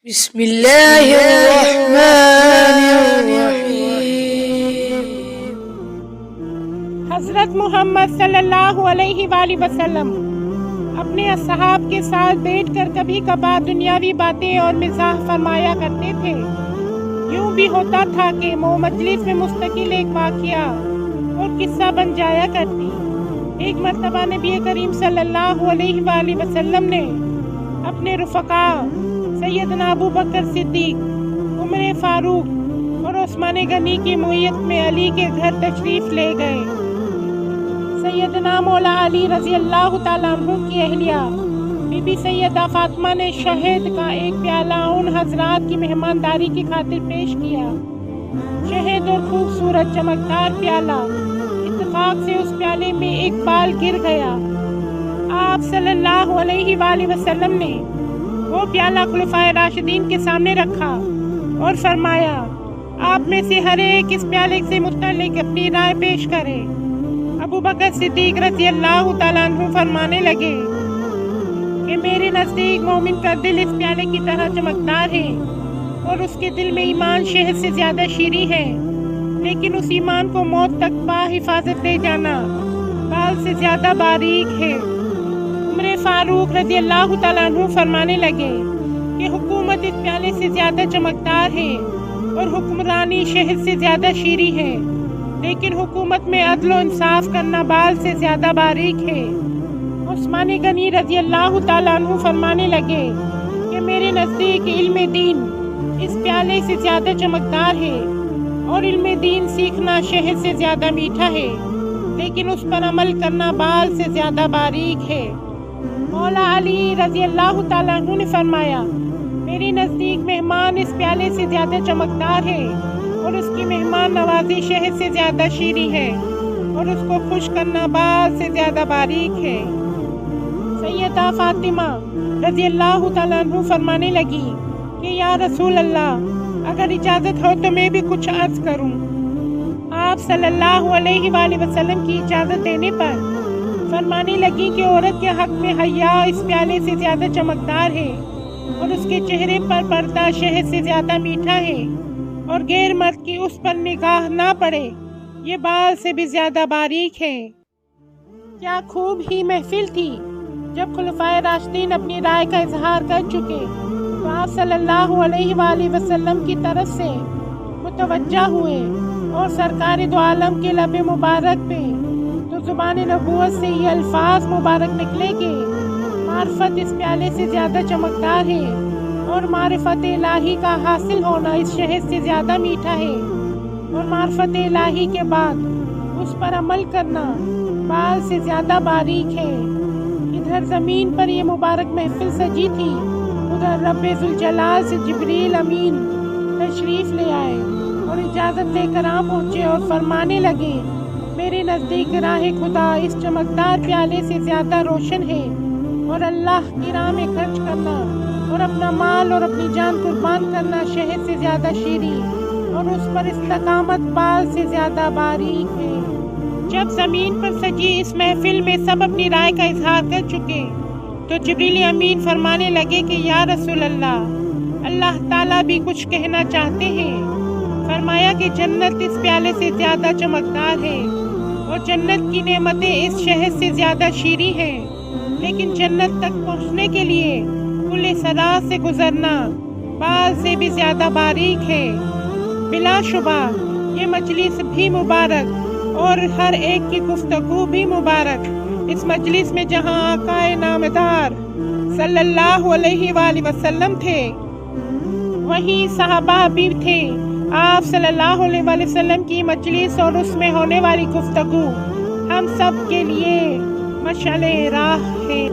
بسم اللہ الرحمن الرحیم۔ حضرت محمد صلی اللہ علیہ وآلہ وسلم اپنے اصحاب کے ساتھ بیٹھ کر کبھی کبھار دنیاوی باتیں اور مزاح فرمایا کرتے تھے۔ یوں بھی ہوتا تھا کہ وہ مجلس میں مستقل ایک واقعہ اور قصہ بن جایا کرتی۔ ایک مرتبہ نبی کریم صلی اللہ علیہ وآلہ وسلم نے اپنے رفقاء سیدنا ابو بکر صدیق، عمر فاروق اور عثمان غنی کی معیت میں علی کے گھر تشریف لے گئے۔ سیدنا مولا علی رضی اللہ تعالیٰ عنہ کی اہلیہ بی بی سیدہ فاطمہ نے شہد کا ایک پیالہ ان حضرات کی مہمانداری کی خاطر پیش کیا۔ شہد اور خوبصورت چمکدار پیالہ، اتفاق سے اس پیالے میں ایک بال گر گیا۔ آپ صلی اللہ علیہ وآلہ وسلم نے وہ پیالہ خلفائے راشدین کے سامنے رکھا اور فرمایا، آپ میں سے ہر ایک اس پیالے سے متعلق اپنی رائے پیش کرے۔ ابو بکر صدیق رضی اللہ تعالیٰ عنہ فرمانے لگے کہ میرے نزدیک مومن کا دل اس پیالے کی طرح چمکدار ہے اور اس کے دل میں ایمان شہد سے زیادہ شیریں ہے، لیکن اس ایمان کو موت تک حفاظت لے جانا بال سے زیادہ باریک ہے۔ عمر فاروق رضی اللہ تعالیٰ عنہ فرمانے لگے کہ حکومت اس پیالے سے زیادہ چمکدار ہے اور حکمرانی شہد سے زیادہ شیریں ہے، لیکن حکومت میں عدل و انصاف کرنا بال سے زیادہ باریک ہے۔ عثمان غنی رضی اللہ تعالیٰ عنہ فرمانے لگے کہ میرے نزدیک علم دین اس پیالے سے زیادہ چمکدار ہے اور علم دین سیکھنا شہد سے زیادہ میٹھا ہے، لیکن اس پر عمل کرنا بال سے زیادہ باریک ہے۔ مولا علی رضی اللہ تعالیٰ عنہ نے فرمایا، میرے نزدیک مہمان اس پیالے سے زیادہ چمکدار ہے اور اس کی مہمان نوازی شہد سے زیادہ شیریں ہے اور اس کو خوش کرنا بال سے زیادہ باریک ہے۔ سیدہ فاطمہ رضی اللہ تعالیٰ عنہ فرمانے لگی کہ یا رسول اللہ، اگر اجازت ہو تو میں بھی کچھ عرض کروں۔ آپ صلی اللہ علیہ وآلہ وسلم کی اجازت دینے پر فرمانے لگی کہ عورت کے حق میں حیا اس پیالے سے زیادہ چمکدار ہے اور اس کے چہرے پر پردہ شہد سے زیادہ میٹھا ہے، اور غیر مرد کی اس پر نگاہ نہ پڑے، یہ بال سے بھی زیادہ باریک ہے۔ کیا خوب ہی محفل تھی! جب خلفائے راشدین اپنی رائے کا اظہار کر چکے تو آپ صلی اللہ علیہ وآلہ وسلم کی طرف سے متوجہ ہوئے اور سرکار دو عالم کے لب مبارک پہ تو زبان نبوت سے یہ الفاظ مبارک نکلے کہ معرفت اس پیالے سے زیادہ چمکدار ہے اور معرفت الہی کا حاصل ہونا اس شہد سے زیادہ میٹھا ہے، اور معرفت الہی کے بعد اس پر عمل کرنا بال سے زیادہ باریک ہے۔ ادھر زمین پر یہ مبارک محفل سجی تھی، ادھر رب ذوالجلال سے جبریل امین تشریف لے آئے اور اجازت لے کر پہنچے اور فرمانے لگے، میرے نزدیک راہ خدا اس چمکدار پیالے سے زیادہ روشن ہے، اور اللہ کی راہ میں خرچ کرنا اور اپنا مال اور اپنی جان قربان کرنا شہد سے زیادہ شیریں اور اس پر استقامت بال سے زیادہ باریک ہے۔ جب زمین پر سجی اس محفل میں سب اپنی رائے کا اظہار کر چکے تو جبریل امین فرمانے لگے کہ یا رسول اللہ، اللہ تعالیٰ بھی کچھ کہنا چاہتے ہیں۔ فرمایا کہ جنت اس پیالے سے زیادہ چمکدار ہے اور جنت کی نعمتیں اس شہد سے زیادہ شیریں ہیں، لیکن جنت تک پہنچنے کے لیے پل صراط سے گزرنا بال سے بھی زیادہ باریک ہے۔ بلا شبہ یہ مجلس بھی مبارک اور ہر ایک کی گفتگو بھی مبارک۔ اس مجلس میں جہاں آقا نامدار صلی اللہ علیہ وآلہ وسلم تھے، وہیں صحابہ بھی تھے۔ آپ صلی اللہ علیہ وآلہ وسلم کی مجلس اور اس میں ہونے والی گفتگو ہم سب کے لیے مشعل راہ ہے۔